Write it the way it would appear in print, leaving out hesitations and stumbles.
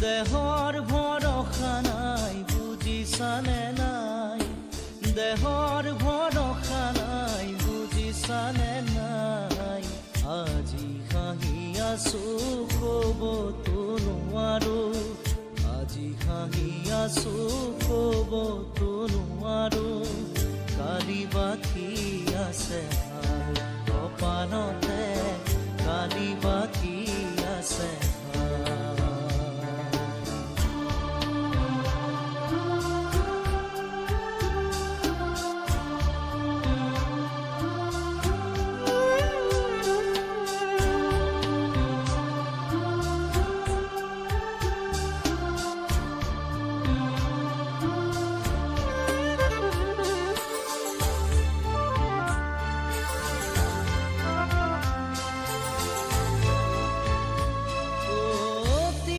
দেহৰ ভৰসা নাই বুজিছানে নাই, দেহৰ ভৰসা নাই বুজিছানে নাই। আজি হাঁহি আছো ক'বতো নোৱাৰো, আজি হাঁহি আছো ক'বতো নোৱাৰো। কালি বাকী আছে ভাল কপালতে, কালি বাকী